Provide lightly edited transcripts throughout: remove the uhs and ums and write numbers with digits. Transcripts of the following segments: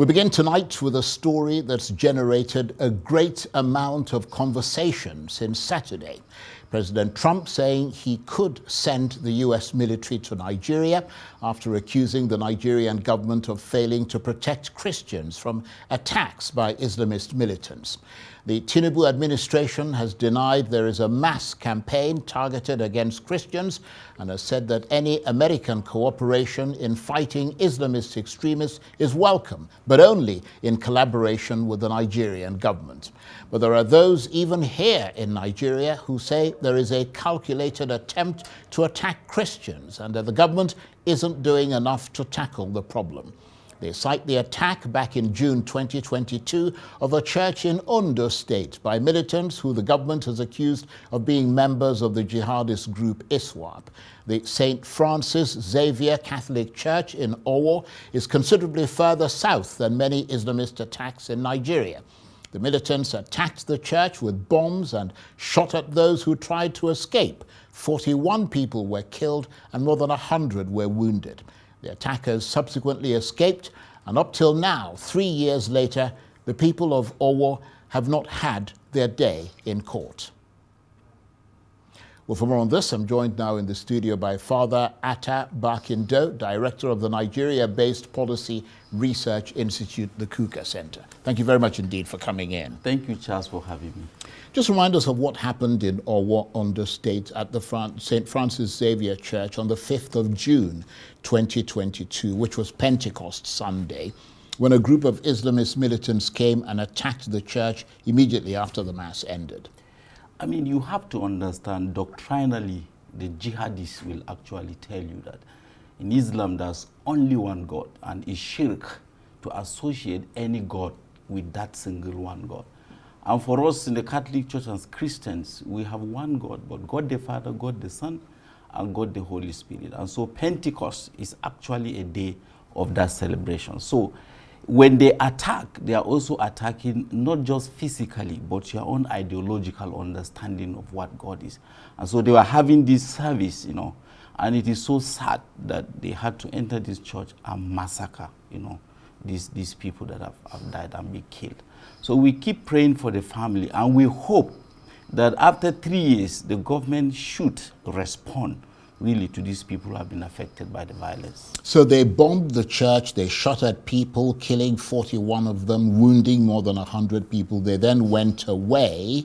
We begin tonight with a story that's generated a great amount of conversation since Saturday. President Trump saying he could send the US military to Nigeria after accusing the Nigerian government of failing to protect Christians from attacks by Islamist militants. The Tinubu administration has denied there is a mass campaign targeted against Christians and has said that any American cooperation in fighting Islamist extremists is welcome, but only in collaboration with the Nigerian government. But there are those even here in Nigeria who say there is a calculated attempt to attack Christians and that the government isn't doing enough to tackle the problem. They cite the attack back in June 2022 of a church in Ondo State by militants who the government has accused of being members of the jihadist group ISWAP. The St. Francis Xavier Catholic Church in Owo is considerably further south than many Islamist attacks in Nigeria. The militants attacked the church with bombs and shot at those who tried to escape. 41 people were killed and more than 100 were wounded. The attackers subsequently escaped, and up till now, 3 years later, the people of Owo have not had their day in court. Well, for more on this, I'm joined now in the studio by Father Atta Barkindo, Director of the Nigeria-based Policy Research Institute, the Kukah Center. Thank you very much indeed for coming in. Thank you, Charles, for having me. Just remind us of what happened in Owo, Ondo State, at the St. Francis Xavier Church on the 5th of June, 2022, which was Pentecost Sunday, when a group of Islamist militants came and attacked the church immediately after the Mass ended. I mean, you have to understand doctrinally, the jihadists will actually tell you that in Islam there's only one God, and it's shirk to associate any God with that single one God. And for us in the Catholic Church as Christians, we have one God, but God the Father, God the Son, and God the Holy Spirit. And so Pentecost is actually a day of that celebration. So when they attack, they are also attacking not just physically, but your own ideological understanding of what God is. And so they were having this service, and it is so sad that they had to enter this church and massacre, these people that have died and be killed. So we keep praying for the family, and we hope that after 3 years, the government should respond really to these people who have been affected by the violence. So they bombed the church, they shot at people, killing 41 of them, wounding more than 100 people. They then went away.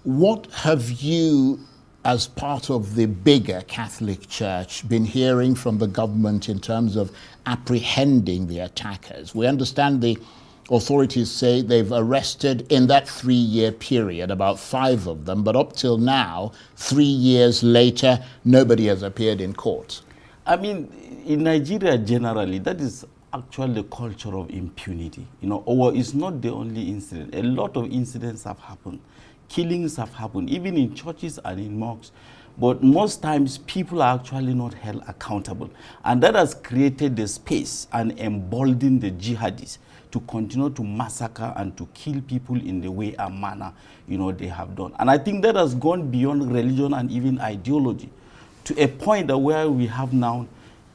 What have you, as part of the bigger Catholic Church, been hearing from the government in terms of apprehending the attackers? We understand the authorities say they've arrested in that 3-year period about 5 of them, but up till now, 3 years later, nobody has appeared in court. I mean, in Nigeria generally, that is actually the culture of impunity. Or it's not the only incident. A lot of incidents have happened. Killings have happened, even in churches and in mosques. But most times, people are actually not held accountable. And that has created the space and emboldened the jihadists to continue to massacre and to kill people in the way and manner, they have done. And I think that has gone beyond religion and even ideology to a point where we have now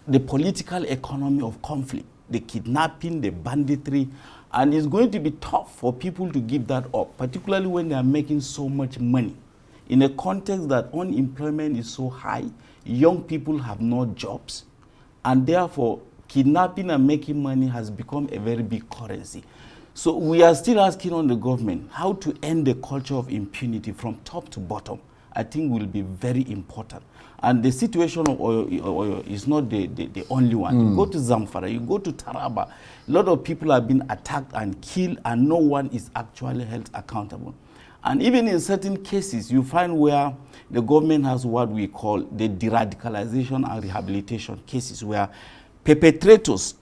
the political economy of conflict, the kidnapping, the banditry, and it's going to be tough for people to give that up, particularly when they are making so much money. In a context that unemployment is so high, young people have no jobs, and therefore kidnapping and making money has become a very big currency. So we are still asking on the government how to end the culture of impunity from top to bottom. I think will be very important. And the situation of Oyo is not the only one. You go to Zamfara, you go to Taraba, a lot of people have been attacked and killed, and no one is actually held accountable. And even in certain cases, you find where the government has what we call the de-radicalization and rehabilitation cases, where perpetrators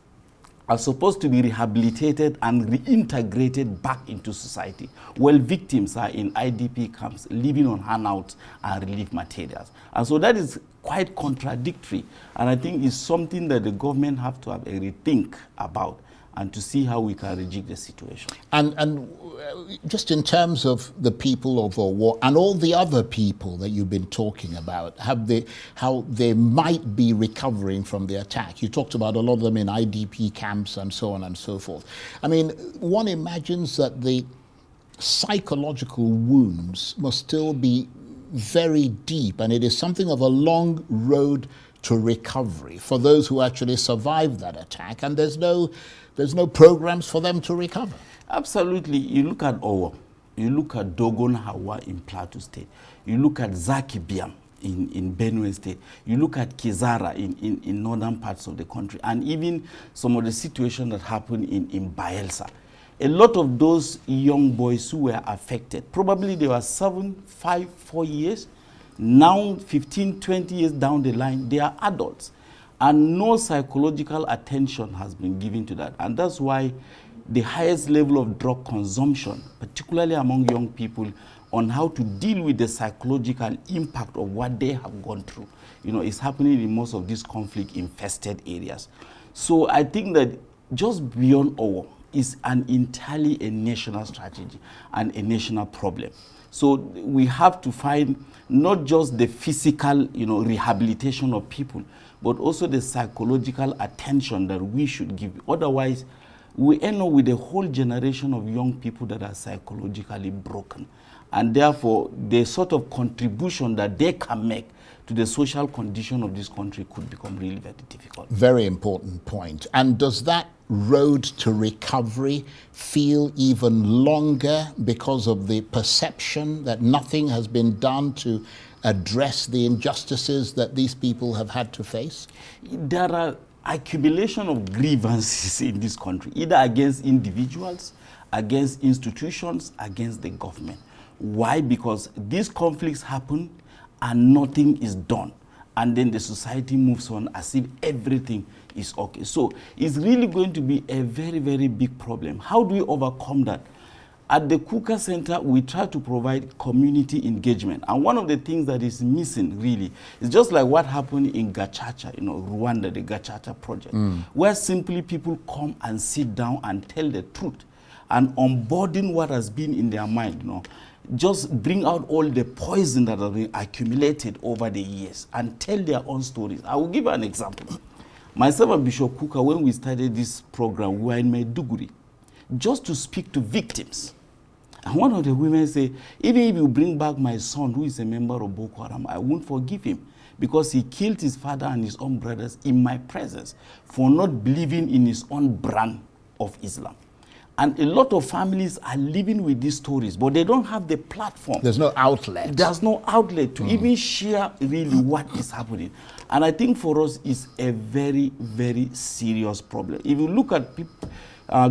are supposed to be rehabilitated and reintegrated back into society, while victims are in IDP camps living on handouts and relief materials. And so that is quite contradictory, and I think it's something that the government have to have a rethink about. and to see how we can rejig the situation. And just in terms of the people of Owo and all the other people that you've been talking about, how they might be recovering from the attack. You talked about a lot of them in IDP camps and so on and so forth. I mean, one imagines that the psychological wounds must still be very deep, and it is something of a long road to recovery for those who actually survived that attack, and there's no programs for them to recover. Absolutely. You look at Owo, you look at Dogon Hawa in Plateau State, you look at Zakibiam in Benue State, you look at Kizara in northern parts of the country, and even some of the situations that happened in Bayelsa. A lot of those young boys who were affected, probably they were 7, 5, 4 years, now 15, 20 years down the line, they are adults. And no psychological attention has been given to that. And that's why the highest level of drug consumption, particularly among young people, on how to deal with the psychological impact of what they have gone through, is happening in most of these conflict-infested areas. So I think that just beyond Owo is entirely a national strategy and a national problem. So we have to find not just the physical, rehabilitation of people, but also the psychological attention that we should give. Otherwise, we end up with a whole generation of young people that are psychologically broken. And therefore, the sort of contribution that they can make to the social condition of this country could become really very difficult. Very important point. And does that road to recovery feel even longer because of the perception that nothing has been done to address the injustices that these people have had to face? There are accumulation of grievances in this country, either against individuals, against institutions, against the government. Why? Because these conflicts happen and nothing is done. And then the society moves on as if everything is okay. So it's really going to be a very, very big problem. How do we overcome that? At the Kukah Center, we try to provide community engagement. And one of the things that is missing, really, is just like what happened in Gachacha, Rwanda, the Gachacha project, where simply people come and sit down and tell the truth and onboarding what has been in their mind, just bring out all the poison that has been accumulated over the years and tell their own stories. I will give you an example. Myself and Bishop Kukah, when we started this program, we were in Maiduguri just to speak to victims. And one of the women said, even if you bring back my son, who is a member of Boko Haram, I won't forgive him because he killed his father and his own brothers in my presence for not believing in his own brand of Islam. And a lot of families are living with these stories, but they don't have the platform. There's no outlet. There's no outlet to even share really what is happening. And I think for us, it's a very, very serious problem. If you look at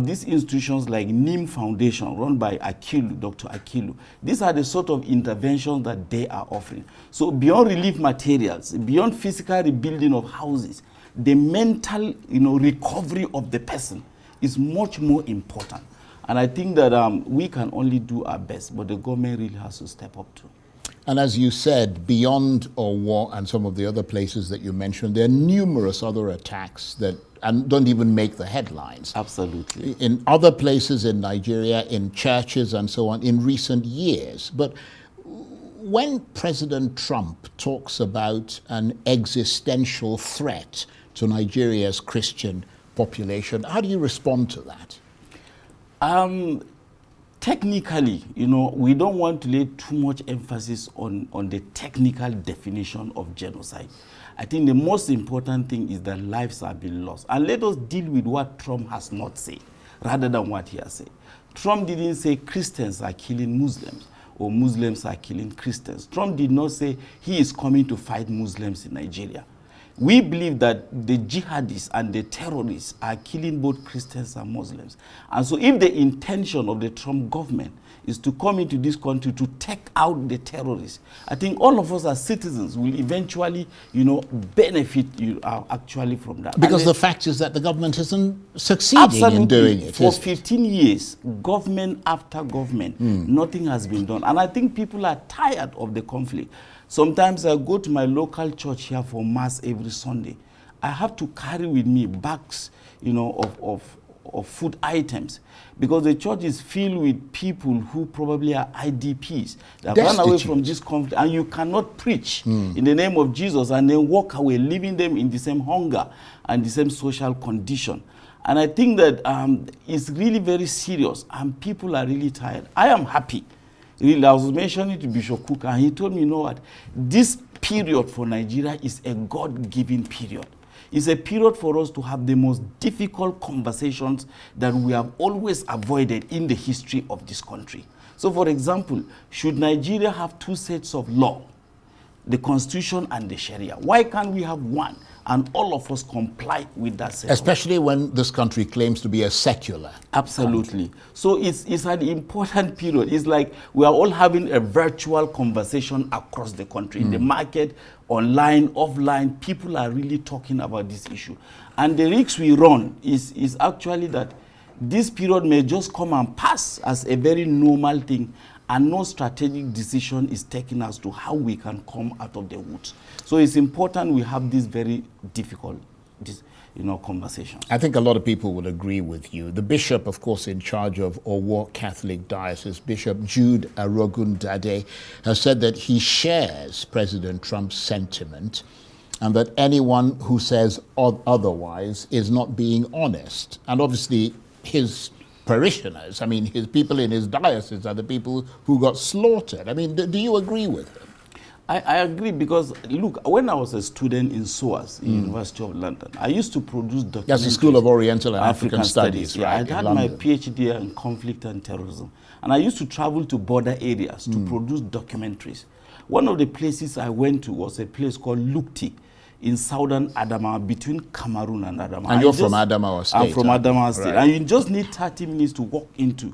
these institutions like NIM Foundation, run by Akilu, Dr. Akilu, these are the sort of interventions that they are offering. So beyond relief materials, beyond physical rebuilding of houses, the mental recovery of the person is much more important. And I think that we can only do our best, but the government really has to step up too. And as you said, beyond Owo and some of the other places that you mentioned, there are numerous other attacks that don't even make the headlines. Absolutely. In other places in Nigeria, in churches and so on, in recent years. But when President Trump talks about an existential threat to Nigeria's Christian population, how do you respond to that? Technically, we don't want to lay too much emphasis on the technical definition of genocide. I think the most important thing is that lives are being lost. And let us deal with what Trump has not said, rather than what he has said. Trump didn't say Christians are killing Muslims or Muslims are killing Christians. Trump did not say he is coming to fight Muslims in Nigeria. We believe that the jihadists and the terrorists are killing both Christians and Muslims. And so if the intention of the Trump government is to come into this country to take out the terrorists, I think all of us as citizens will eventually, benefit actually from that. Because the fact is that the government isn't succeeding in doing it. For 15 years, government after government, nothing has been done. And I think people are tired of the conflict. Sometimes I go to my local church here for Mass every Sunday. I have to carry with me bags, of food items, because the church is filled with people who probably are IDPs that run away from this conflict, and you cannot preach in the name of Jesus and then walk away, leaving them in the same hunger and the same social condition. And I think that it's really very serious, and people are really tired. I am happy. Really, I was mentioning to Bishop Kukah, and he told me, you know what, this period for Nigeria is a God-given period. It's a period for us to have the most difficult conversations that we have always avoided in the history of this country. So, for example, should Nigeria have two sets of law, the Constitution and the Sharia? Why can't we have one and all of us comply with that set? Especially when this country claims to be a secular. Absolutely. Country. So it's an important period. It's like we are all having a virtual conversation across the country. In the market, online, offline, people are really talking about this issue. And the risk we run is actually that this period may just come and pass as a very normal thing, and no strategic decision is taken as to how we can come out of the woods. So it's important we have this very difficult conversations. I think a lot of people will agree with you. The bishop, of course, in charge of Owo Catholic Diocese, Bishop Jude Arogundade, has said that he shares President Trump's sentiment and that anyone who says otherwise is not being honest. And obviously, his parishioners, I mean, his people in his diocese are the people who got slaughtered. I mean, do you agree with him? I agree, because, look, when I was a student in SOAS, University of London, I used to produce documentaries. That's the School of Oriental and African Studies, right? I had my PhD in conflict and terrorism. And I used to travel to border areas to produce documentaries. One of the places I went to was a place called Lukti in southern Adamawa, between Cameroon and Adamawa. And you're from Adamawa State? I'm from Adamawa State. Right. And you just need 30 minutes to walk into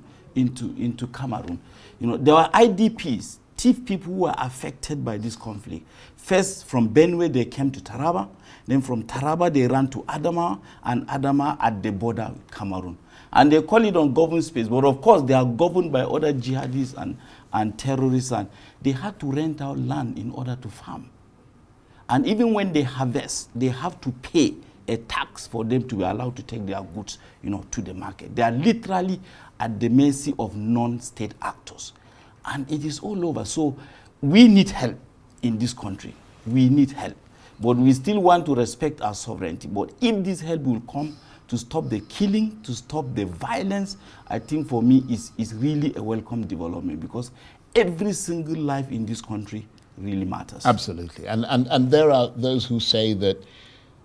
Cameroon. You know, there were IDPs, thief people who were affected by this conflict. First, from Benue, they came to Taraba. Then from Taraba, they ran to Adamawa, and Adamawa at the border with Cameroon. And they call it ungoverned space. But of course, they are governed by other jihadists and terrorists. And they had to rent out land in order to farm. And even when they harvest, they have to pay a tax for them to be allowed to take their goods, to the market. They are literally at the mercy of non-state actors. And it is all over. So we need help in this country. We need help. But we still want to respect our sovereignty. But if this help will come to stop the killing, to stop the violence, I think for me is really a welcome development, because every single life in this country really matters. Absolutely. And there are those who say that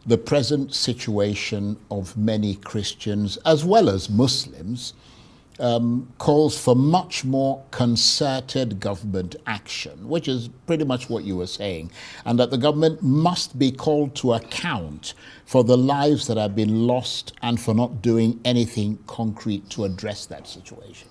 the present situation of many Christians, as well as Muslims, calls for much more concerted government action, which is pretty much what you were saying, and that the government must be called to account for the lives that have been lost and for not doing anything concrete to address that situation.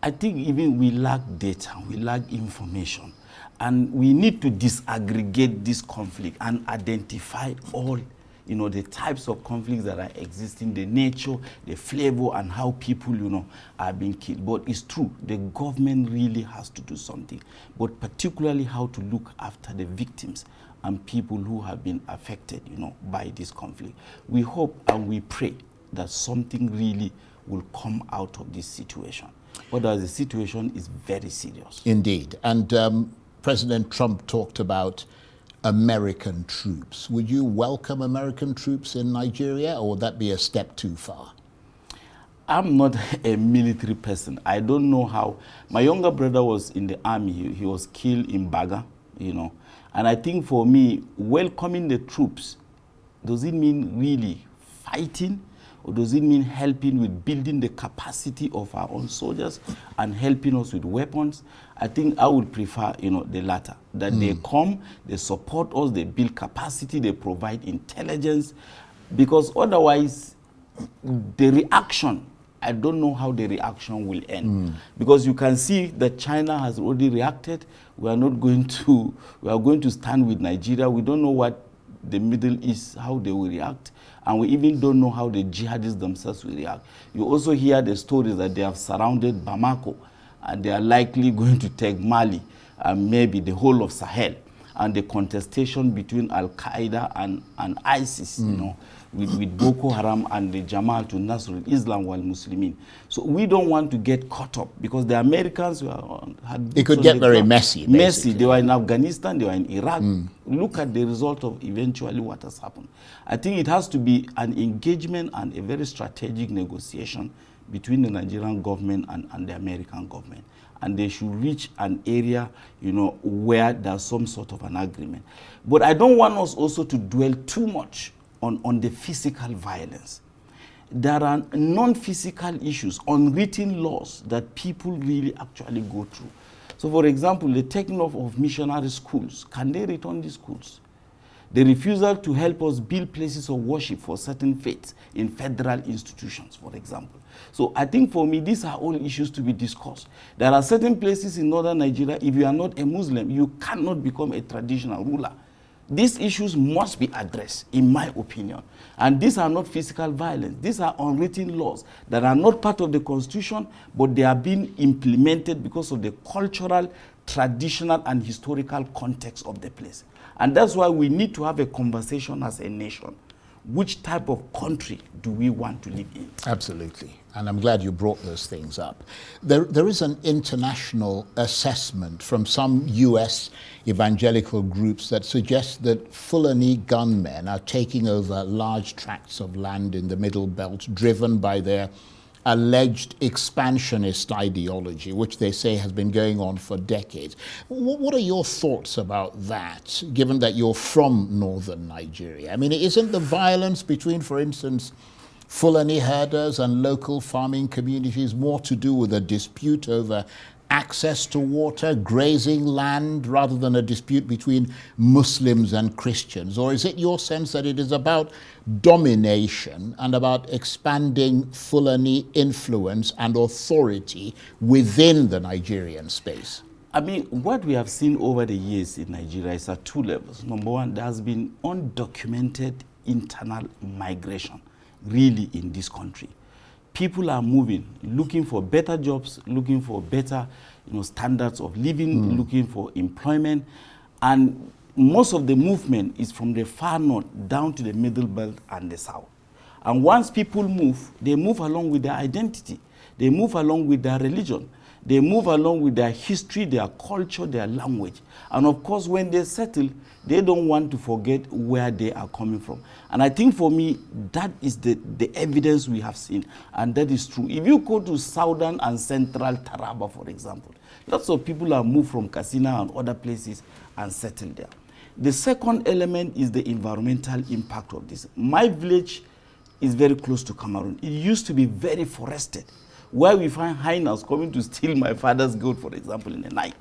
I think even we lack data, we lack information. And we need to disaggregate this conflict and identify all, the types of conflicts that are existing, the nature, the flavor, and how people, are being killed. But it's true, the government really has to do something, but particularly how to look after the victims and people who have been affected, by this conflict. We hope and we pray that something really will come out of this situation. But the situation is very serious. Indeed. And President Trump talked about American troops. Would you welcome American troops in Nigeria, or would that be a step too far? I'm not a military person. I don't know how. My younger brother was in the army. He was killed in Baga, And I think for me, welcoming the troops, does it mean really fighting? Or does it mean helping with building the capacity of our own soldiers and helping us with weapons? I think I would prefer, the latter. That they come, they support us, they build capacity, they provide intelligence. Because otherwise, the reaction, I don't know how the reaction will end. Because you can see that China has already reacted. We are going to stand with Nigeria. We don't know what the Middle East, how they will react. And we even don't know how the jihadists themselves will react. You also hear the stories that they have surrounded Bamako, and they are likely going to take Mali and maybe the whole of Sahel. and the contestation between Al-Qaeda and ISIS, you know, with Boko Haram and the Jamaat Nasrul Islam wal Muslimin. So we don't want to get caught up, because the Americans had... It could get very messy. Messy. They were in Afghanistan, they were in Iraq. Look at the result of eventually what has happened. I think it has to be an engagement and a very strategic negotiation between the Nigerian government and the American government. And they should reach an area, you know, where there's some sort of an agreement. But I don't want us also to dwell too much on the physical violence. There are non-physical issues, unwritten laws that people really actually go through. So, for example, the taking off of missionary schools. Can they return these schools? The refusal to help us build places of worship for certain faiths in federal institutions, for example. So I think for me, these are all issues to be discussed. There are certain places in northern Nigeria, if you are not a Muslim, you cannot become a traditional ruler. These issues must be addressed, in my opinion. And these are not physical violence. These are unwritten laws that are not part of the constitution, but they are being implemented because of the cultural, traditional, and historical context of the place. And that's why we need to have a conversation as a nation. Which type of country do we want to live in? Absolutely. And I'm glad you brought those things up. There is an international assessment from some US evangelical groups that suggests that Fulani gunmen are taking over large tracts of land in the Middle Belt, driven by their alleged expansionist ideology, which they say has been going on for decades. What are your thoughts about that, given that you're from northern Nigeria? I mean, isn't the violence between, for instance, Fulani herders and local farming communities more to do with a dispute over access to water, grazing land, rather than a dispute between Muslims and Christians? Or is it your sense that it is about domination and about expanding Fulani influence and authority within the Nigerian space? I mean, what we have seen over the years in Nigeria is at two levels. Number one, there has been undocumented internal migration, really, in this country. People are moving, looking for better jobs, looking for better, standards of living, looking for employment. And most of the movement is from the far north down to the Middle Belt and the south. And once people move, they move along with their identity. They move along with their religion. They move along with their history, their culture, their language. And of course, when they settle, they don't want to forget where they are coming from. And I think for me, that is the evidence we have seen. And that is true. If you go to southern and central Taraba, for example, lots of people have moved from Katsina and other places and settled there. The second element is the environmental impact of this. My village is very close to Cameroon. It used to be very forested, where we find hyenas coming to steal my father's goat, for example, in the night.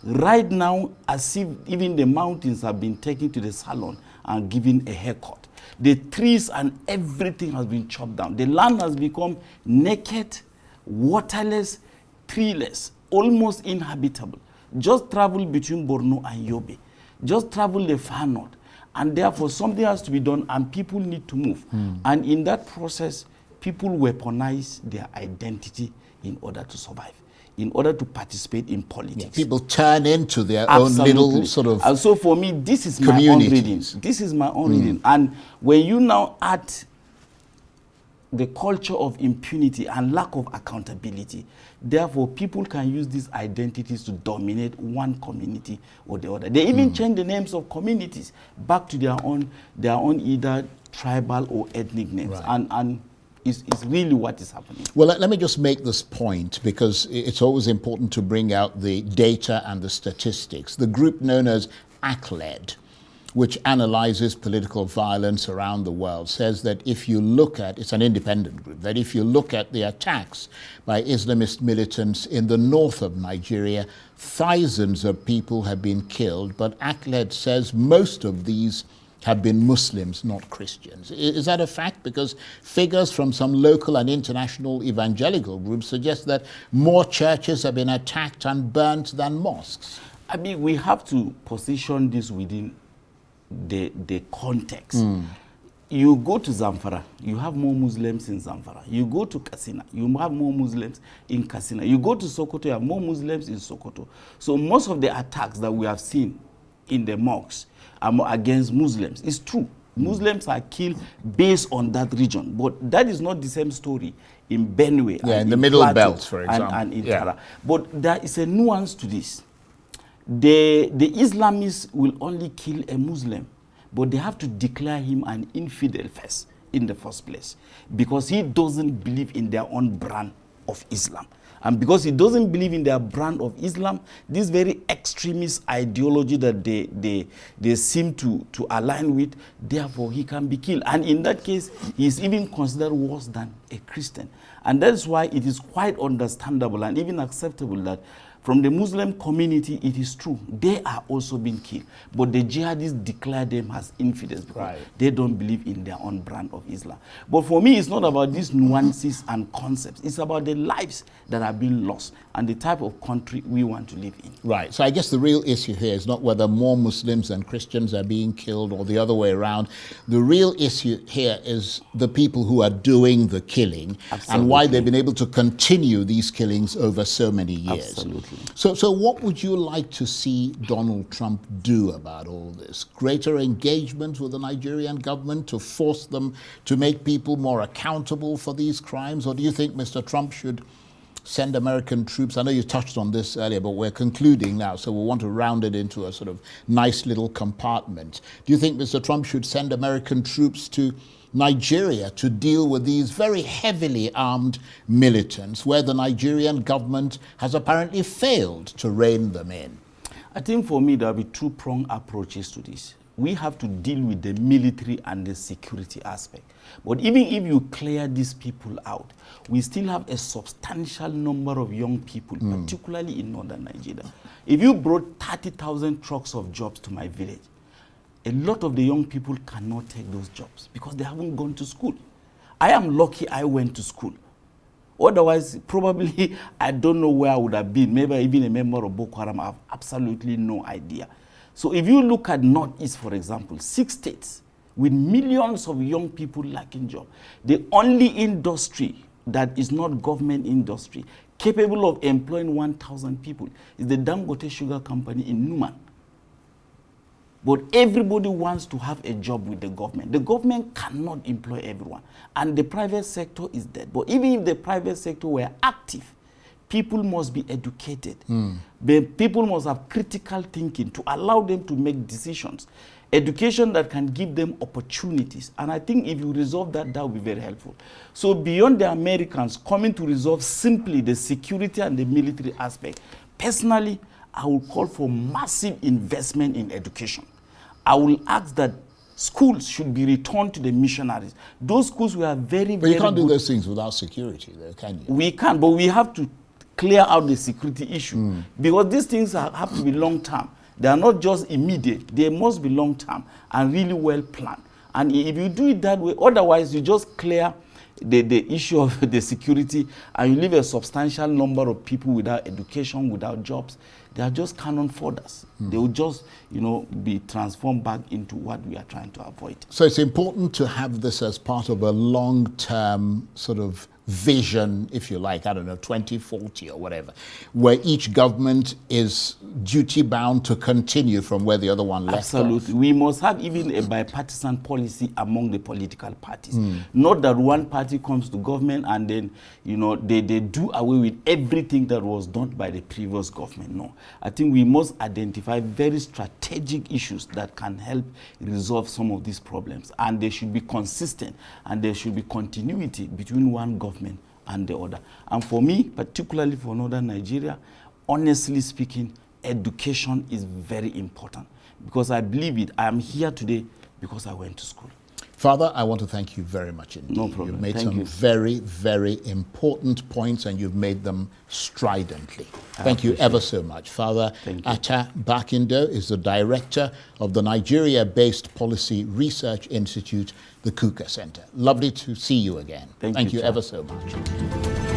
Right now, as if even the mountains have been taken to the salon and given a haircut. The trees and everything has been chopped down. The land has become naked, waterless, treeless, almost inhabitable. Just travel between Borno and Yobe. Just travel the far north. And therefore, something has to be done, and people need to move. And in that process, people weaponize their identity in order to survive, in order to participate in politics. Yeah, people turn into their own little sort of And so for me, this is my own reading. This is my own reading. And when you now add the culture of impunity and lack of accountability, therefore people can use these identities to dominate one community or the other. They even change the names of communities back to their own either tribal or ethnic names. Right. And is really what is happening. Well, let me just make this point, because it's always important to bring out the data and the statistics. The group known as ACLED, which analyzes political violence around the world, says that if you look at, it's an independent group, that if you look at the attacks by Islamist militants in the north of Nigeria, thousands of people have been killed, but ACLED says most of these have been Muslims, not Christians. Is that a fact? Because figures from some local and international evangelical groups suggest that more churches have been attacked and burnt than mosques. I mean, we have to position this within the context. You go to Zamfara, you have more Muslims in Zamfara. You go to Katsina, you have more Muslims in Katsina. You go to Sokoto, you have more Muslims in Sokoto. So most of the attacks that we have seen in the mosques against Muslims. It's true. Muslims are killed based on that region. But that is not the same story in Benue. Yeah, in the Middle Plateau Belt, for example. And in Tara. But there is a nuance to this. The Islamists will only kill a Muslim, but they have to declare him an infidel first, in the first place, because he doesn't believe in their own brand of Islam. And because he doesn't believe in their brand of Islam, this very extremist ideology that they seem to align with, therefore he can be killed. And in that case, he is even considered worse than a Christian. And that's why it is quite understandable and even acceptable that from the Muslim community, it is true, they are also being killed. But the jihadists declare them as infidels because they don't believe in their own brand of Islam. But for me, it's not about these nuances and concepts. It's about the lives that are being lost and the type of country we want to live in. Right. So I guess the real issue here is not whether more Muslims than Christians are being killed or the other way around. The real issue here is the people who are doing the killing. Absolutely. And why they've been able to continue these killings over so many years. Absolutely. So what would you like to see Donald Trump do about all this? Greater engagement with the Nigerian government to force them to make people more accountable for these crimes? Or do you think Mr. Trump should send American troops? I know you touched on this earlier, but we're concluding now, so we want to round it into a sort of nice little compartment. Do you think Mr. Trump should send American troops to Nigeria to deal with these very heavily armed militants where the Nigerian government has apparently failed to rein them in? I think for me there will be two-pronged approaches to this. We have to deal with the military and the security aspect. But even if you clear these people out, we still have a substantial number of young people, particularly in northern Nigeria. If you brought 30,000 trucks of jobs to my village, a lot of the young people cannot take those jobs because they haven't gone to school. I am lucky I went to school. Otherwise, probably, I don't know where I would have been. Maybe even a member of Boko Haram. I have absolutely no idea. So if you look at Northeast, for example, 6 states with millions of young people lacking jobs, the only industry that is not government industry capable of employing 1,000 people is the Dangote Sugar Company in Numan. But everybody wants to have a job with the government. The government cannot employ everyone. And the private sector is dead. But even if the private sector were active, people must be educated. People must have critical thinking to allow them to make decisions. Education that can give them opportunities. And I think if you resolve that, that will be very helpful. So beyond the Americans coming to resolve simply the security and the military aspect, personally, I will call for massive investment in education. I will ask that schools should be returned to the missionaries. Those schools were very, But you can't do those things without security, though, can you? We can, but we have to clear out the security issue. Because these things have to be long-term. They are not just immediate. They must be long-term and really well planned. And if you do it that way, otherwise you just clear the issue of the security and you leave a substantial number of people without education, without jobs. They are just cannon foders. They will just, be transformed back into what we are trying to avoid. So it's important to have this as part of a long-term sort of vision, if you like, 2040 or whatever, where each government is duty-bound to continue from where the other one left off. Absolutely. We must have even a bipartisan policy among the political parties. Not that one party comes to government and then, they do away with everything that was done by the previous government. No. I think we must identify very strategic issues that can help resolve some of these problems. And they should be consistent and there should be continuity between one government and the other. And for me, particularly for northern Nigeria, honestly speaking, education is very important because I believe it. I am here today because I went to school. Father, I want to thank you very much indeed. No problem. You've made some very, very important points and you've made them stridently. Thank you ever so much. Father Atta Barkindo is the director of the Nigeria-based Policy Research Institute, the Kukah Center. Lovely to see you again. Thank you ever so much.